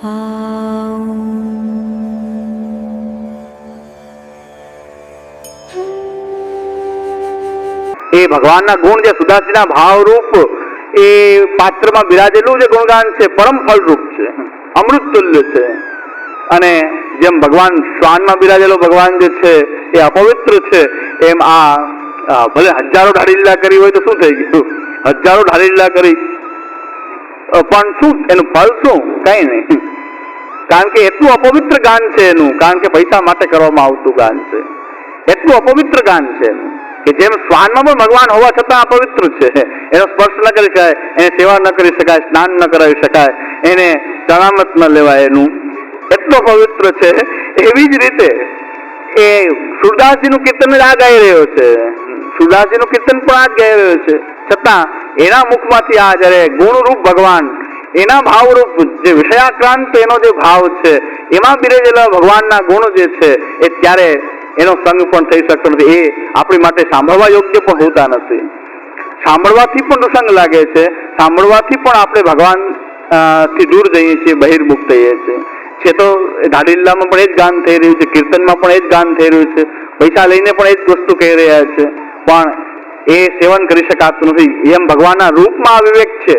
એ ભગવાનના ગુણ જે સુદાસીના ભાવરૂપ એ પાત્રમાં બિરાજેલું જે ગુણગાન છે પરમ ફળરૂપ છે, અમૃત તુલ્ય છે. અને જેમ ભગવાન શ્વાનમાં બિરાજેલો ભગવાન જે છે એ અપવિત્ર છે, એમ આ ભલે હજારો ઢાળી લીલા કરી હોય તો શું થઈ ગયું, હજારો ઢાળી લીલા કરી પણ શું એનું ફળ શું? કઈ નહીં. કારણ કે એટલું અપવિત્ર ગાન છે એનું, કારણ કે પૈસા માટે કરવામાં આવતું ગાન છે, એટલું અપવિત્ર ગાન છે એનું કે જેમ શ્વાનમાં પણ ભગવાન હોવા છતાં અપવિત્ર છે. એનો સ્પર્શ ન કરી શકાય, એને સેવા ન કરી શકાય, સ્નાન ન કરાવી શકાય, એને ચણામત ન લેવાય, એનું એટલો પવિત્ર છે. એવી જ રીતે એ સુરદાસજીનું કીર્તન જ આ ગાઈ રહ્યો છે, સુરદાસજીનું કીર્તન પણ આ જ ગાઈ રહ્યો છે, છતાં એના મુખમાંથી આ જયારે ગુણરૂપ ભગવાન, એના ભાવરૂપ જે વિષયાક્રાંત એનો જે ભાવ છે, એમાં બિરેજેલા ભગવાનના ગુણ જે છે એ ત્યારે એનો સંગ પણ થઈ શકતો નથી. એ આપણી માટે સાંભળવા યોગ્ય પણ હોતા નથી. સાંભળવાથી પણ દુસંગ લાગે છે, સાંભળવાથી પણ આપણે ભગવાન થી દૂર જઈએ છીએ, બહિર્મુખ થઈએ છીએ. છે તો ઢાળી લીલામાં પણ એ જ ગાન થઈ રહ્યું છે, કીર્તનમાં પણ એ જ ગાન થઈ રહ્યું છે, પૈસા લઈને પણ એ જ વસ્તુ કહી રહ્યા છે, પણ એ સેવન કરી શકાતું નથી. એમ ભગવાનના રૂપમાં આ વિવેક છે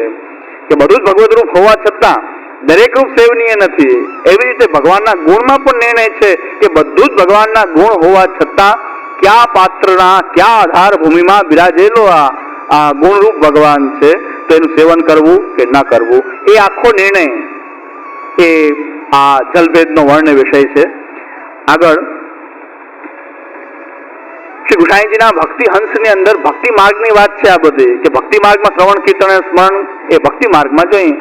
કે બધું જ ભગવત રૂપ હોવા છતાં દરેક રૂપ સેવનીય નથી. એવી રીતે ભગવાનના ગુણમાં પણ નિર્ણય છે કે બધું જ ભગવાનના ગુણ હોવા છતાં કયા પાત્રના કયા આધાર ભૂમિમાં બિરાજેલો આ ગુણરૂપ ભગવાન છે, તો એનું સેવન કરવું કે ન કરવું, એ આખો નિર્ણય એ આ જલભેદનો વર્ણ વિષય છે. આગળ શ્રી ગુસાઈજીના ભક્તિ હંસની અંદર ભક્તિ માર્ગની વાત છે આ બધી, કે ભક્તિ માર્ગમાં શ્રવણ કીર્તન અને સ્મરણ એ ભક્તિ માર્ગમાં જોઈએ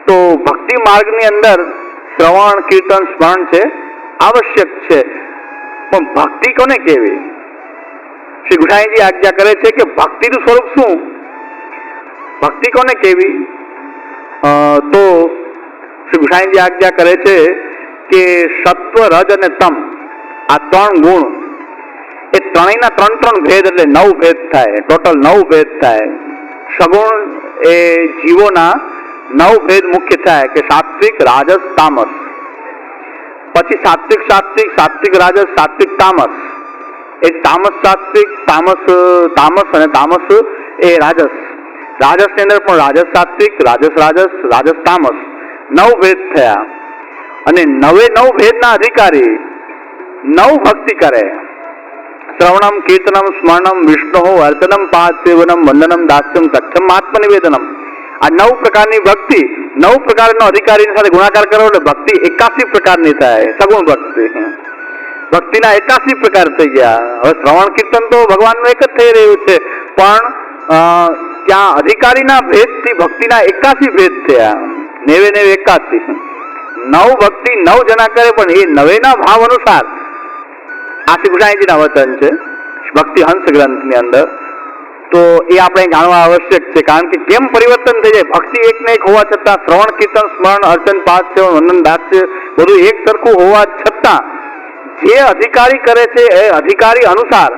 તો ભક્તિ માર્ગની અંદર શ્રવણ કીર્તન સ્મરણ છે આવશ્યક છે. પણ ભક્તિ કોને કહેવી? શ્રી ગુસાઈજી આજ્ઞા કરે છે કે ભક્તિનું સ્વરૂપ શું, ભક્તિ કોને કહેવી? તો શ્રી ગુસાઈજી આજ્ઞા કરે છે કે સત્વ, રજ અને તમ, આ ત્રણ ગુણ, એ ત્રણેયના ત્રણ ભેદ, એટલે 9 ભેદ થાય, ટોટલ 9 ભેદ થાય. સગુણ એ જીવોના 9 ભેદ મુખ્ય થાય કે સાત્વિક, રાજસ, તામસ. પછી સાત્વિક સાત્વિક, સાત્વિક રાજસ, સાત્વિક તામસ. એ તામસ સાત્વિક, તામસ અને તામસ એ રાજસ. રાજસની અંદર પણ રાજસ સાત્વિક, રાજસ રાજસ, રાજસ તામસ, 9 ભેદ થયા. અને 9 ભેદના અધિકારી 9 ભક્તિ કરે. શ્રવણમ, કીર્તનમ, સ્મરણમ, વિષ્ણુ, અર્ચનમ, પાદ સેવનમ, વંદનમ, દાસ્યમ, સખ્યમ, આત્મનિવેદનમ. આ 9 પ્રકારની ભક્તિ, 9 પ્રકારનો અધિકારીની સાથે ગુણાકાર કરો એટલે ભક્તિ 81 પ્રકારની થાય, સગુણ ભક્તિ. ભક્તિના 81 પ્રકાર થઈ ગયા. હવે શ્રવણ કીર્તન તો ભગવાનનું એક જ થઈ રહ્યું છે, પણ ત્યાં અધિકારીના ભેદથી ભક્તિના 81 ભેદ થયા. 90 81. 9 ભક્તિ 9 જણા કરે, પણ એ 9ના ભાવ અનુસાર આ શ્રી ગુસાઈજીના વચન છે ભક્તિ હંસ ગ્રંથની અંદર. તો એ આપણે જાણવા આવશ્યક છે, કારણ કે કેમ પરિવર્તન થઈ જાય. ભક્તિ એક ને એક હોવા છતાં, શ્રવણ કીર્તન સ્મરણ અર્ચન પાદ સેવન વંદન દાસ્ય બધું એક સરખું હોવા છતાં જે અધિકારી કરે છે એ અધિકારી અનુસાર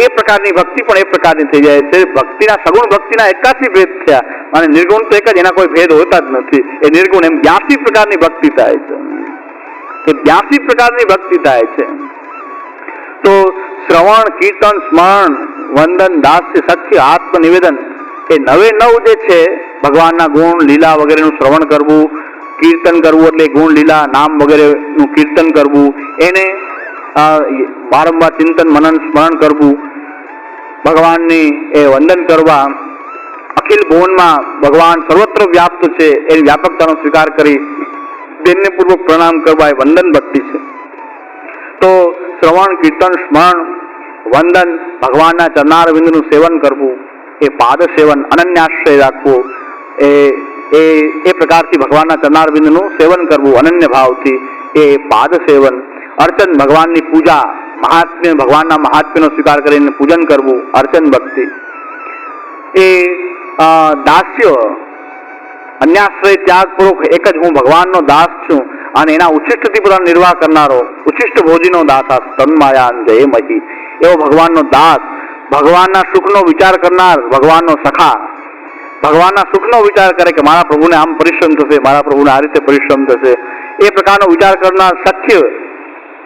એ પ્રકારની ભક્તિ પણ એ પ્રકારની થઈ જાય છે. ભક્તિના સગુણ ભક્તિના 81 ભેદ થયા, અને નિર્ગુણ તો એક જ, એના કોઈ ભેદ હોતા જ નથી. એ નિર્ગુણ એમ 82 પ્રકારની ભક્તિ થાય છે. એ 82 પ્રકારની ભક્તિ થાય છે. તો શ્રવણ કીર્તન સ્મરણ વંદન દાસ્ય સખ્ય આત્મનિવેદન એ 9 જે છે ભગવાનના ગુણ લીલા વગેરેનું શ્રવણ કરવું, કીર્તન કરવું એટલે ગુણ લીલા નામ વગેરેનું કીર્તન કરવું, એને વારંવાર ચિંતન મનન સ્મરણ કરવું, ભગવાનની એ વંદન કરવા, અખિલ ભુવનમાં ભગવાન સર્વત્ર વ્યાપ્ત છે એની વ્યાપકતાનો સ્વીકાર કરી દૈન્યપૂર્વક પ્રણામ કરવા એ વંદન ભક્તિ છે. તો શ્રવણ કીર્તન સ્મરણ વંદન, ભગવાનના ચરણારવિંદનું સેવન કરવું, એ પાદ સેવન, અનન્યાશ્રય રાખવો, એ પ્રકારથી ભગવાનના ચરણારવિંદનું સેવન કરવું અનન્ય ભાવથી, એ પાદ સેવન. અર્ચન, ભગવાનની પૂજા, મહાત્મ્ય, ભગવાનના મહાત્મ્યનો સ્વીકાર કરીને પૂજન કરવું, અર્ચન ભક્તિ. એ દાસ્ય, અન્યાશ્રય ત્યાગપૂર્વક એક જ હું ભગવાનનો દાસ છું અને એના ઉચ્છિષ્ટથી પોતાનો નિર્વાહ કરનારો, ઉચ્છિષ્ટ ભોજીનો દાસ, તન્માયાન જયમહી, એવો ભગવાનનો દાસ, ભગવાનના સુખનો વિચાર કરનાર, ભગવાનનો સખા, ભગવાનના સુખનો વિચાર કરે કે મારા પ્રભુને આમ પરિશ્રમ થશે, મારા પ્રભુને આ રીતે પરિશ્રમ થશે, એ પ્રકારનો વિચાર કરનાર સખ્ય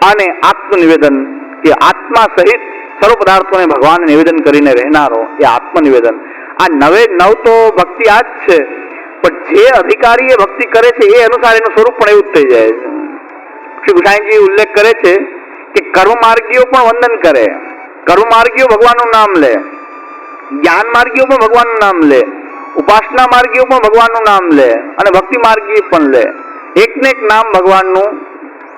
અને આત્મનિવેદન કે આત્મા સહિત સર્વ પદાર્થોને ભગવાનને નિવેદન કરીને રહેનારો એ આત્મનિવેદન. આ નવે નવ તો ભક્તિ આ જ છે, પણ જે અધિકારી એ ભક્તિ કરે છે એ અનુસાર એનું સ્વરૂપ પણ એવું જ થઈ જાય છે. શ્રી ગુસાઈજી ઉલ્લેખ કરે છે કે કર્મ માર્ગીઓ પણ વંદન કરે, કર્મ માર્ગીઓ ભગવાનનું નામ લે, જ્ઞાન માર્ગીઓ પણ ભગવાનનું નામ લે, ઉપાસના માર્ગીઓ પણ ભગવાનનું નામ લે અને ભક્તિ માર્ગીઓ પણ લે. એકને એક નામ ભગવાનનું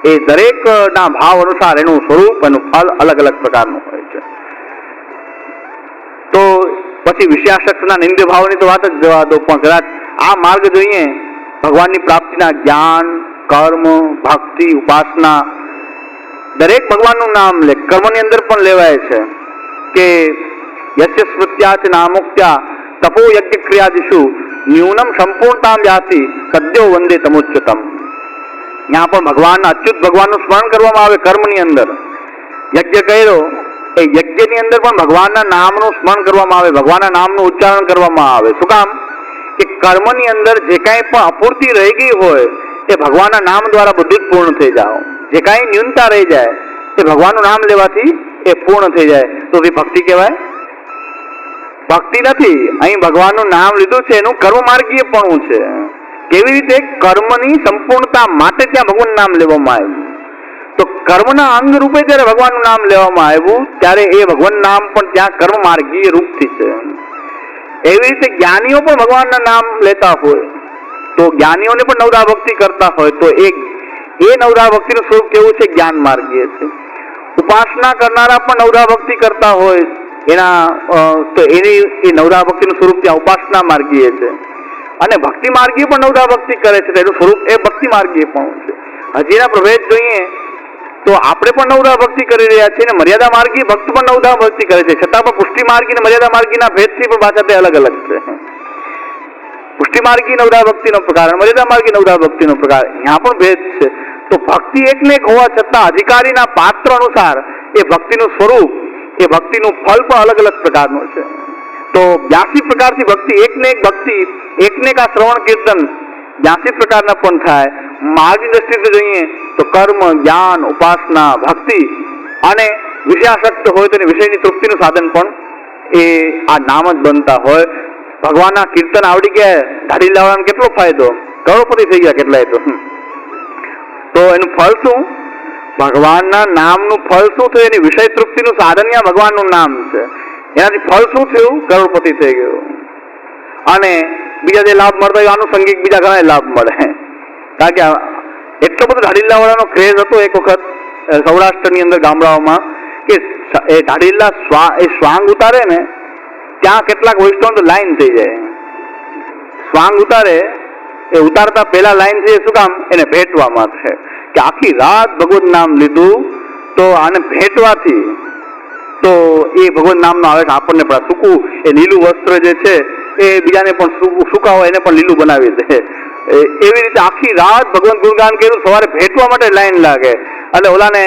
એ દરેક ના ભાવ અનુસાર એનું સ્વરૂપ એનું ફળ અલગ અલગ પ્રકારનું હોય છે. તો પછી વિષયાસક્તના નિંદ્ય ભાવની તો વાત જ જવા દો, પણ કદાચ આ માર્ગ જોઈએ ભગવાનની પ્રાપ્તિના જ્ઞાન, કર્મ, ભક્તિ, ઉપાસના દરેક ભગવાનનું નામ લે. કર્મની અંદર પણ લેવાય છે કે યસ્ય સ્મૃત્યા ચ નામોક્ત્યા તપો યજ્ઞ ક્રિયાદિષુ ન્યૂનમ સંપૂર્ણતામ જાતિ સદ્યો વંદે તમુચ્યતમ. यहाँ પણ ભગવાન અચ્યુત ભગવાનનું સ્મરણ કરવામાં આવે. કર્મની અંદર યજ્ઞ કર્યો એ યજ્ઞની અંદર પણ ભગવાનના નામનું સ્મરણ કરવામાં આવે, ભગવાનના નામનું ઉચ્ચારણ કરવામાં આવે. શું કામ? કે કર્મની અંદર જે કાંઈ પણ અપૂર્તિ રહી ગઈ હોય એ ભગવાનના નામ દ્વારા બધું જ પૂર્ણ થઈ જાઓ. જે કાંઈ ન્યૂનતા રહી જાય એ ભગવાનનું નામ લેવાથી એ પૂર્ણ થઈ જાય. તો એ ભક્તિ કહેવાય? ભક્તિ નથી. અહીં ભગવાનનું નામ લીધું છે એનું કર્મ માર્ગીયપણું છે. કેવી રીતે? કર્મની સંપૂર્ણતા માટે ત્યાં ભગવાનનું નામ લેવામાં આવ્યું. તો કર્મના અંગ રૂપે જ્યારે ભગવાનનું નામ લેવામાં આવ્યું ત્યારે એ ભગવાન નામ પણ ત્યાં કર્મ માર્ગીય રૂપથી છે. એવી રીતે જ્ઞાનીઓ પણ ભગવાનના નામ લેતા હોય તો જ્ઞાનીઓને પણ નવદા ભક્તિ કરતા હોય તો એ નવદા ભક્તિનું સ્વરૂપ કેવું છે? જ્ઞાન માર્ગીય છે. ઉપાસના કરનારા પણ નવદા ભક્તિ કરતા હોય તો એની એ નવદા ભક્તિનું સ્વરૂપ ત્યાં ઉપાસના માર્ગીય છે. અને ભક્તિ માર્ગીય પણ નવદા ભક્તિ કરે છે તેનું સ્વરૂપ એ ભક્તિ માર્ગીય પણ છે. હજીના પ્રભેદ જોઈએ તો આપણે પણ નવદા ભક્તિ કરી રહ્યા છીએ અને મર્યાદા માર્ગી ભક્ત પણ નવદા ભક્તિ કરે છે, છતાં પણ પુષ્ટિ માર્ગી અને મર્યાદા માર્ગીના ભેદથી પણ પાછા તે અલગ અલગ છે. પુષ્ટિ માર્ગી નવદા ભક્તિનો પ્રકાર અને મર્યાદા માર્ગી નવદા ભક્તિનો પ્રકાર, यहाँ પણ ભેદ છે. તો ભક્તિ એકને એક હોવા છતાં અધિકારીના પાત્ર અનુસાર એ ભક્તિનું સ્વરૂપ, એ ભક્તિનું ફળ પણ અલગ અલગ પ્રકારનું છે. તો 82 પ્રકારથી ભક્તિ, એકને એક ભક્તિ, એકને એક આ શ્રવણ કીર્તન 82 પ્રકારના પણ થાય. માર્ગની દ્રષ્ટિથી જોઈએ તો કર્મ, જ્ઞાન, ઉપાસના, ભક્તિ અને વિષયાસક્ત હોય તો વિષયની તૃપ્તિનું સાધન પણ એ આ નામ જ બનતા હોય. ભગવાનના કીર્તન આવડી ગયા, ધાડી લાવવાનો કેટલો ફાયદો, કરોડપતિ થઈ ગયા કેટલાય તો એનું ફળ શું? ભગવાનના નામનું ફળ શું થયું? એની વિષય તૃપ્તિનું સાધન ત્યાં ભગવાનનું નામ છે. એનાથી ફળ શું થયું? કરોડપતિ થઈ ગયો. અને બીજા જે લાભ મળતા હોય આનુષંગિક બીજા ઘણા લાભ મળે. કારણ કે એટલો બધો ધાડીલા વાળાનો ક્રેઝ હતો એક વખત સૌરાષ્ટ્રની અંદર ગામડાઓમાં કે એ ધાડીલા એ શ્વાંગ ઉતારે ને ત્યાં કેટલાક વૈષ્ણવ તો લાઈન થઈ જાય. શ્વાંગ ઉતારે એ ઉતારતા પહેલા લાઈન થઈ, શું કામ? એને ભેટવા માટે કે આખી રાત ભગવત નામ લીધું તો આને ભેટવાથી તો એ ભગવાન નામનો આવે કે આપણને પણ સૂકું એ લીલું વસ્ત્ર જે છે એ બીજાને પણ સુકાવો એને પણ લીલું બનાવી દે. એવી રીતે આખી રાત ભગવાન ગુણગાન કર્યું, સવારે ભેટવા માટે લાઈન લાગે એટલે ઓલાને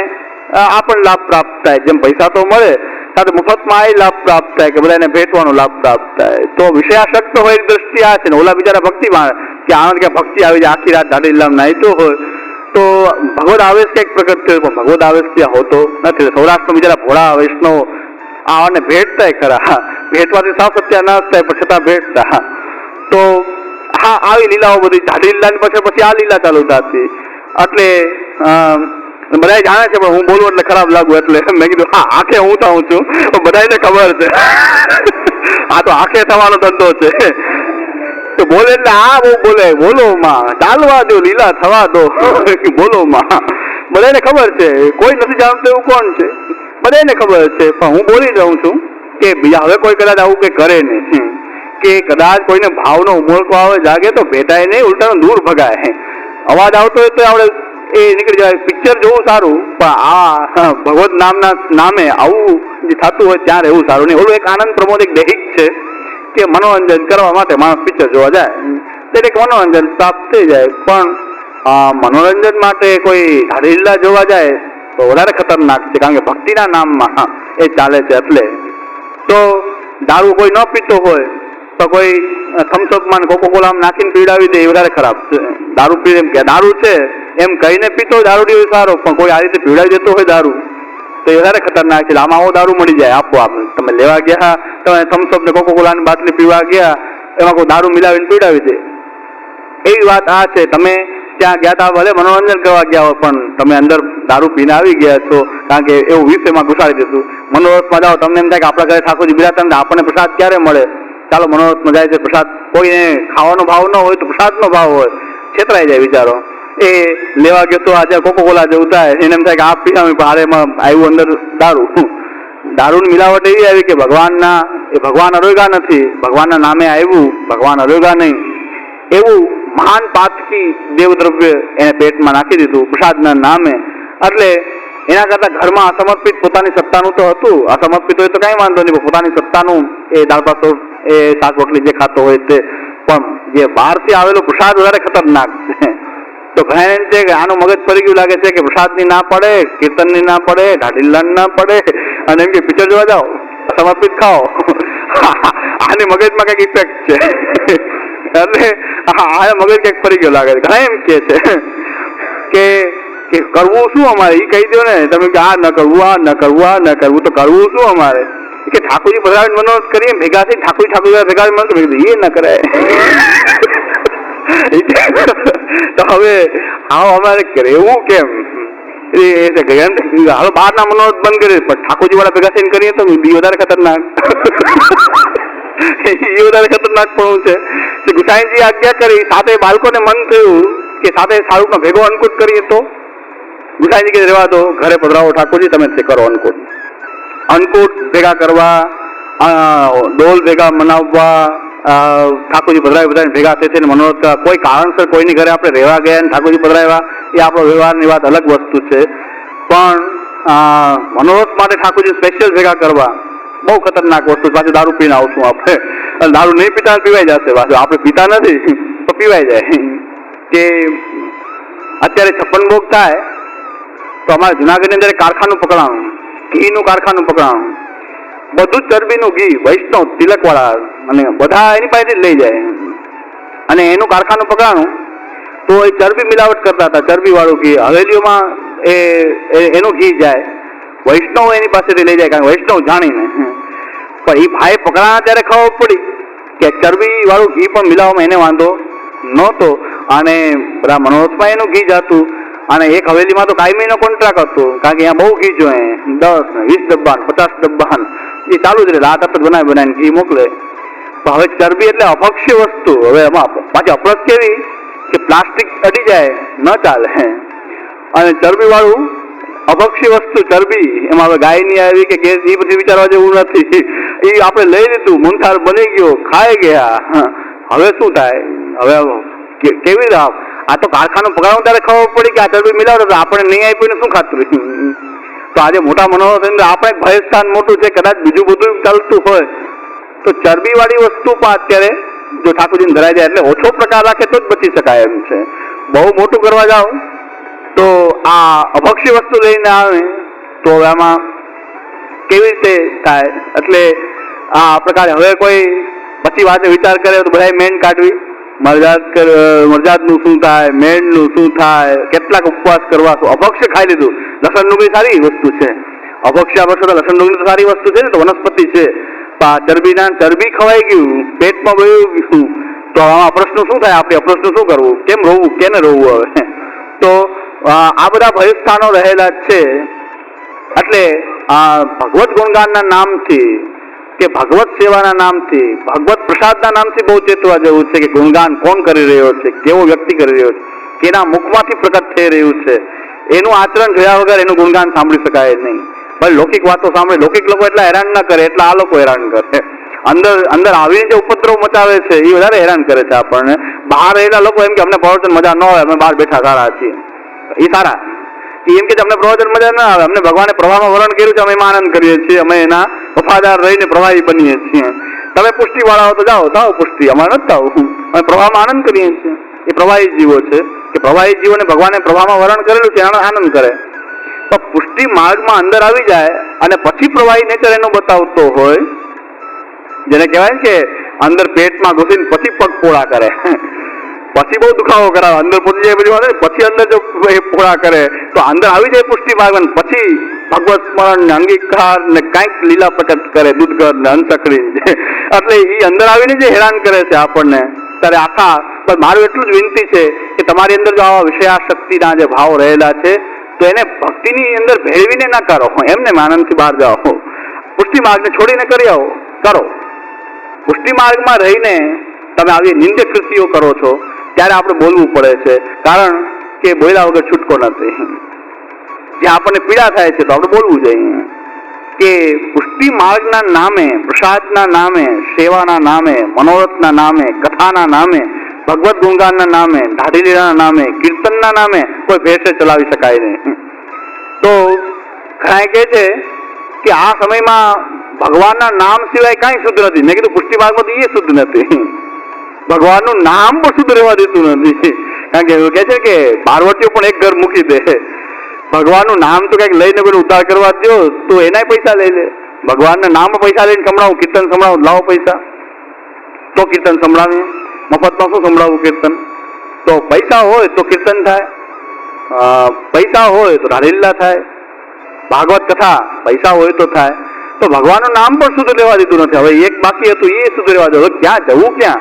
આ પણ લાભ પ્રાપ્ત થાય. જેમ પૈસા તો મળે સાથે મફતમાં આ લાભ પ્રાપ્ત થાય કે બધાને ભેટવાનો લાભ પ્રાપ્ત થાય. તો વિષયાસક્ત હોય એક દ્રષ્ટિ આ છે ને ઓલા બિચારા ભક્તિમાં કે આનંદ કે ભક્તિ આવી જાય, આખી રાત દાઢી લામ નાહીતો હોય તો ભગવદ આવેશ કંઈક પ્રગટ થયો પણ ભગવદ આવેશ ત્યાં હોતો નથી. સૌરાષ્ટ્રમાં બિચારા ભોળા વૈષ્ણવ આને ભેટતાય ખરા, ભેટવાથી સાવ સત્યાનાશ થાય પણ છતાં ભેટતા. તો હા, આવી લીલાઓ બધી ધાડી લીલાની પછી આ લીલા ચાલુ થતી. એટલે બધા જાણે છે પણ હું બોલું એટલે ખરાબ લાગુ એટલે મેં કીધું હા આંખે હું થાઉં છું, બધાને ખબર છે આ તો આંખે થવાનો ધંધો છે. તો બોલે એટલે હા બહુ બોલે, બોલો માં, ચાલવા દો, લીલા થવા દો, બોલો માં. બધાને ખબર છે, કોઈ નથી જાણતું એવું કોણ છે? બધાને ખબર છે. પણ હું બોલી જાઉં છું કે બીજા હવે કોઈ કદાચ આવું કંઈ કરે નહીં, કે કદાચ કોઈને ભાવનો ઉમળકો આવે જાગે તો ભેટાય નહીં, ઉલટાનો દૂર ભગાય. અવાજ આવતો હોય તો આપણે એ નીકળી જાય. પિક્ચર જોવું સારું પણ આ ભગવત નામના નામે આવું જે થતું હોય ત્યાં રહેવું સારું નહીં. ઓલું એક આનંદ પ્રમોદ એક દૈહિક છે કે મનોરંજન કરવા માટે માણસ પિક્ચર જોવા જાય, દરેક મનોરંજન પ્રાપ્ત થઈ જાય. પણ મનોરંજન માટે કોઈ ધાડીલા જોવા જાય તો વધારે ખતરનાક છે, કારણ કે ભક્તિના નામમાં એ ચાલે છે. એટલે તો દારૂ કોઈ ન પીતો હોય તો કોઈ થમ્સઅપમાં કોકોકોલામાં નાખીને પીવડાવી દે એ વધારે ખરાબ છે. દારૂ પી એમ કે દારૂ છે એમ કહીને પીતો હોય દારૂ પીવો સારો, પણ કોઈ આ રીતે પીવડાવી દેતો હોય દારૂ તો એ વધારે ખતરનાક છે. આમાં આવો દારૂ મળી જાય આપો આપ. તમે લેવા ગયા, તમે થમ્સઅપ ને કોકોકોલાની બાટલી પીવા ગયા, એમાં કોઈ દારૂ મિલાવીને પીવડાવી દે. એવી વાત આ છે, તમે ત્યાં ગયા હતા ભલે મનોરંજન કરવા ગયા હોય, પણ તમે અંદર દારૂ પીને આવી ગયા છો, કારણ કે એવું વિષ એમાં ઘુસાડી દીધું. મનોરથમાં જાઓ, તમને એમ થાય કે આપણા ઘરે ઠાકોરજી બિરાજતા આપણને પ્રસાદ ક્યારે મળે, ચાલો મનોરથમાં જાય છે પ્રસાદ. કોઈને ખાવાનો ભાવ ન હોય તો પ્રસાદનો ભાવ હોય, છેતરાઈ જાય વિચારો. એ લેવા ગયો તો આજે કોકોકોલા જેવું થાય, એને એમ થાય કે આ પીવા ભારેમાં આવ્યું અંદર દારૂ. દારૂની મિલાવટ એવી આવી કે ભગવાન અરોગા નથી, ભગવાનના નામે આવ્યું, ભગવાન અરોગા નહીં. એવું મહાન પાતકી દેવદ્રવ્ય એને પેટમાં નાખી દીધું પ્રસાદના નામે. એટલે એના કરતાં ઘરમાં અસમર્પિત પોતાની સત્તાનું તો હતું, અસમર્પિત હોય તો કાંઈ વાંધો નહીં, પોતાની સત્તાનું એ દાળ ભાત એ શાક રોટલી જે ખાતો હોય તે, પણ જે બહારથી આવેલો પ્રસાદ વધારે ખતરનાક છે. તો ઘણા એમ છે કે આનું મગજ ફરી ગયું લાગે છે કે પ્રસાદની ના પડે, કીર્તનની ના પડે, ઢાઢીલાની ના પડે, અને એમ કે પિક્ચર જોવા જાઓ, સમર્પિત ખાઓ. આની મગજમાં કંઈક ઇફેક્ટ છે. એટલે આ મગજ કંઈક ફરી ગયો લાગે છે. ઘણા એમ કે છે કે કરવું શું અમારે, એ કહી દો ને તમે કે આ ન કરવું, આ ન કરવું, આ ન કરવું, તો કરવું શું અમારે? કે ઠાકોરજી પધરાવીને મનોરથ કરીએ ભેગા થઈ, ઠાકોરજી ભેગા મનોરથ એ ન કરાય. તો હવે આવો અમારે રહેવું કેમ? હાલો બહારના મનોરથ બંધ કરીએ, પણ ઠાકોરજી વાળા ભેગા થઈને કરીએ તો એ વધારે ખતરનાક. એ વધારે ખતરનાક પણ છે. ગુસાઈજી આજ્ઞા કરી, સાથે બાળકોને મન થયું કે સાથે શાહરૂખનો ભેગો અન્નકૂટ કરીએ તો ગુસાઈજી કે રહેવા દો, ઘરે પધરાવો ઠાકોરજી, તમે તે કરો અન્નકૂટ. અન્નકૂટ ભેગા કરવા, ડોલ ભેગા મનાવવા, ઠાકોરજી પધરાવીને ભેગા થશે મનોરથ. કોઈ કારણસર કોઈની ઘરે આપણે રહેવા ગયા અને ઠાકોરજી પધરાવ્યા, એ આપણો વ્યવહારની વાત અલગ વસ્તુ છે. પણ મનોરથ માટે ઠાકોરજી સ્પેશિયલ ભેગા કરવા બહુ ખતરનાક વસ્તુ. પાછું દારૂ પીને આવશું આપણે, દારૂ નહીં પીતા પીવાઈ જશે. પાછું આપણે પીતા નથી તો પીવાઈ જાય. કે અત્યારે 56 ભોગ થાય તો અમારે જુનાગઢની અંદર કારખાનું પકડાણું, ઘીનું કારખાનું પકડાણું, બધું જ ચરબીનું ઘી, વૈષ્ણવ તિલકવાળા, અને બધા એની પાસેથી જ લઈ જાય. અને એનું કારખાનું પકડાણું તો એ ચરબી મિલાવટ કરતા હતા, ચરબીવાળું ઘી. હવેલીઓમાં એનું ઘી જાય, વૈષ્ણવ એની પાસેથી લઈ જાય, કારણ વૈષ્ણવ જાણીને. પણ એ ભાઈ પકડાણા ત્યારે ખબર પડી કે ચરબીવાળું ઘી પણ મિલાવવામાં એને વાંધો નહોતો, અને બધા મનોરથમાં એનું ઘી જતું. અને એક હવેલીમાં તો કાયમીનો કોન્ટ્રાક્ટ હતો, કારણ કે અહીંયા બહુ ઘી જોઈએ, 10 20 ડબ્બા 50 ડબ્બા એ ચાલુ જ રહે, આ તરત બનાવીને ઘી મોકલે. તો હવે ચરબી એટલે અપક્ષી વસ્તુ. હવે એમાં પાછી અપરસ કેવી કે પ્લાસ્ટિક અડી જાય ન ચાલે, અને ચરબીવાળું અપક્ષી વસ્તુ ચરબી, એમાં હવે ગાયની આવી કે ગેસ એ બધી વિચારવા જેવું નથી. એ આપણે લઈ લીધું, મૂંથાર બની ગયો, ખાઈ ગયા. હવે શું થાય? હવે કેવી રીતે? આ તો કારખાનું પકડાવું ત્યારે ખબર પડી કે આ ચરબી મિલાવતો તો આપણે નહીં આપ્યું શું ખાતરું. તો આજે મોટા મનોરથ અંદર આપણે ભયસ્થાન મોટું છે, કદાચ બીજું બધું ચાલતું હોય તો ચરબીવાળી વસ્તુ પણ અત્યારે જો ઠાકોરજીને ધરાઈ જાય એટલે ઓછો પ્રકાર રાખે તો જ બચી શકાય એમ છે. બહુ મોટું કરવા જાઓ તો આ અભક્ષી વસ્તુ લઈને આવે તો આમાં કેવી રીતે થાય? એટલે આ પ્રકારે હવે કોઈ પછી વાત વિચાર કરે તો બધાએ મેન કાઢવી, મરજાદનું શું થાય, મેળનું શું થાય, કેટલાક ઉપવાસ કરવા. તો અભક્ષ્ય ખાઈ લીધું, લસણ ડુંગળી સારી વસ્તુ છે, અભક્ષ્ય તો લસણ ડુંગળી તો સારી વસ્તુ છે ને, તો વનસ્પતિ છે. ચરબી ખવાઈ ગયું, પેટમાં વયું ગયું, તો આમાં અપ્રશ્ન શું થાય? આપણે અપ્રશ્ન શું કરવું? કેમ રોવું? કેને રોવું? હવે તો આ બધા ભયસ્થાનો રહેલા જ છે. એટલે ભગવત ગુણગાનના નામથી કે ભગવત સેવાના નામથી, ભગવત પ્રસાદના નામથી બહુ ચેતવા જેવું છે કે ગુણગાન કોણ કરી રહ્યો છે, કેવો વ્યક્તિ કરી રહ્યો છે, કેના મુખમાંથી પ્રકટ થઈ રહ્યું છે. એનું આચરણ જોયા વગર એનું ગુણગાન સાંભળી શકાય નહીં. ભલે લૌકિક વાતો સાંભળે, લૌકિક લોકો એટલા હેરાન ન કરે એટલા આ લોકો હેરાન કરે. અંદર આવીને જે ઉપદ્રવ મચાવે છે એ વધારે હેરાન કરે છે આપણને. બહાર રહેલા લોકો એમ કે અમને પ્રવચન મજા ન આવે, અમે બહાર બેઠા સારા છીએ, એ સારા. એમ કે અમને પ્રવચન મજા ના આવે, અમને ભગવાને પ્રવાહમાં વરણ કર્યું છે, અમે એમાં આનંદ કરીએ છીએ, અમે એના વફાદાર રહીને પ્રવાહી બનીએ છીએ. તમે પુષ્ટિ વાળા હો તો જાઓ પુષ્ટિ, અમારે નથી થવું. અમે પ્રવાહમાં આનંદ કરીએ છીએ. એ પ્રવાહી જીવો છે કે પ્રવાહી જીવોને ભગવાને પ્રવાહમાં વરણ કરેલું છે, આનંદ કરે. તો પુષ્ટિ માર્ગમાં અંદર આવી જાય અને પછી પ્રવાહી નેચર એનું બતાવતો હોય, જેને કહેવાય કે અંદર પેટમાં ઘૂસીને પછી પગ પોળા કરે, પછી બહુ દુખાવો કરાવે, અંદર પહોંચી જાય પછી વાત પછી અંદર જો પોળા કરે તો અંદર આવી જાય પુષ્ટિ માર્ગ, પછી ભગવત સ્મરણ ને અંગીકાર ને કંઈક લીલા પ્રકટ કરે, દૂધગર ને અંતકડી એટલે એ અંદર આવીને જે હેરાન કરે છે આપણને. ત્યારે આખા મારું એટલું જ વિનંતી છે કે તમારી અંદર જો આવા વિષયાશક્તિના જે ભાવ રહેલા છે તો એને ભક્તિની અંદર ભેળવીને ના કરો, એમને આનંદથી બહાર જાઓ, પુષ્ટિ માર્ગને છોડીને કરી આવો કરો. પુષ્ટિ માર્ગમાં રહીને તમે આવી નિંદ્ય કૃતિઓ કરો છો ત્યારે આપણે બોલવું પડે છે, કારણ કે બોલ્યા વગર છૂટકો નથી. જે આપણને પીડા થાય છે તો આપણે બોલવું જોઈએ કે પુષ્ટિ માર્ગના નામે, પ્રસાદના નામે, સેવાના નામે, મનોરથના નામે, કથાના નામે, ભગવત ગુણગાનના નામે, દાઢી લીલાના નામે, કીર્તનના નામે કોઈ ભેસે ચલાવી શકાય નહીં. તો ઘણા કહે છે કે આ સમયમાં ભગવાનના નામ સિવાય કાંઈ શુદ્ધ નથી. મેં કીધું પુષ્ટિ માર્ગમાં તો એ શુદ્ધ નથી, ભગવાનનું નામ પણ શુદ્ધ રહેવા દેતું નથી. કારણ કે એવું કહે છે કે બારવટીઓ પણ એક ઘર મૂકી દે, ભગવાનનું નામ તો કંઈક લઈને કોઈ ઉદ્ધાર કરવા દો તો એના પૈસા લઈ લે. ભગવાનના નામ પૈસા લઈને સંભળાવું, કીર્તન સંભળાવું, લાવો પૈસા તો કીર્તન સંભળાવીએ, મફતમાં શું સંભળાવવું કીર્તન? તો પૈસા હોય તો કીર્તન થાય, પૈસા હોય તો રાલીલા થાય, ભાગવત કથા પૈસા હોય તો થાય. તો ભગવાનનું નામ પણ શુદ્ધ રહેવા દીધું નથી. હવે એક બાકી હતું એ શુદ્ધ રહેવા દે. હવે ક્યાં જવું? ક્યાં?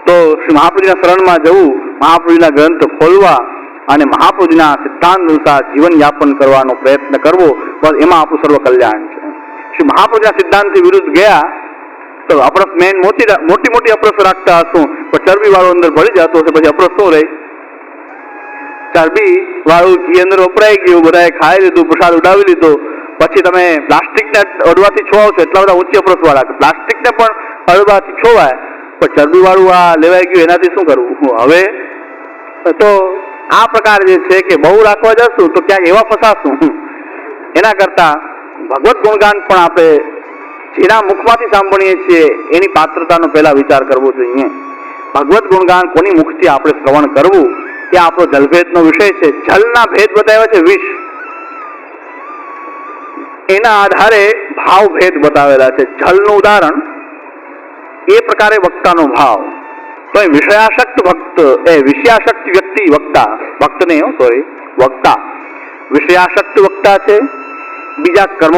તો શ્રી મહાપ્રભુજીના શરણમાં જવું, મહાપ્રભુજીના ગ્રંથ ખોલવા અને મહાપ્રભુજીના સિદ્ધાંત અનુસાર જીવન યાપન કરવાનો પ્રયત્ન કરવો, બસ એમાં આપણું સર્વ કલ્યાણ છે. શ્રી મહાપ્રભુજીના સિદ્ધાંતથી વિરુદ્ધ ગયા તો અપરસ મેન મોટી મોટી અપરસ રાખતા હશું, પણ ચરબી વાળું અંદર ભળી જતો હશે, પછી અપરસ શું રહી? ચરબી વાળું ઘી અંદર વપરાઈ ગયું, બધાએ ખાઈ લીધું, પ્રસાદ ઉડાવી લીધો, પછી તમે પ્લાસ્ટિકને અડવાથી છોવાવશો, એટલા બધા ઊંચી અપરસ વાળા પ્લાસ્ટિકને પણ અડવાથી છોવાય, પણ ચરબી વાળું આ લેવાઈ ગયું, એનાથી શું કરવું? હવે તો આ પ્રકાર જે છે કે બહુ રાખવા જશું તો ક્યાંક એવા ફસાશું. એના કરતા ભગવત ગુણગાન પણ આપણે જેના મુખમાંથી સાંભળીએ છીએ એની પાત્રતાનો પહેલા વિચાર કરવો જોઈએ. ભગવત ગુણગાન કોની મુખથી આપણે શ્રવણ કરવું એ આપણો જલભેદનો વિષય છે. જલના ભેદ બતાવ્યા છે 20, એના આધારે ભાવ ભેદ બતાવેલા છે. જલનું ઉદાહરણ એ પ્રકારે વક્તાનો ભાવ. તો વિષયાસક્ત ભક્ત એ વિષયાસક્ત વ્યક્તિ વક્તા, ભક્ત નહીં સોરી વક્તા, વિષયાસક્ત વક્તા છે. બીજા કર્મ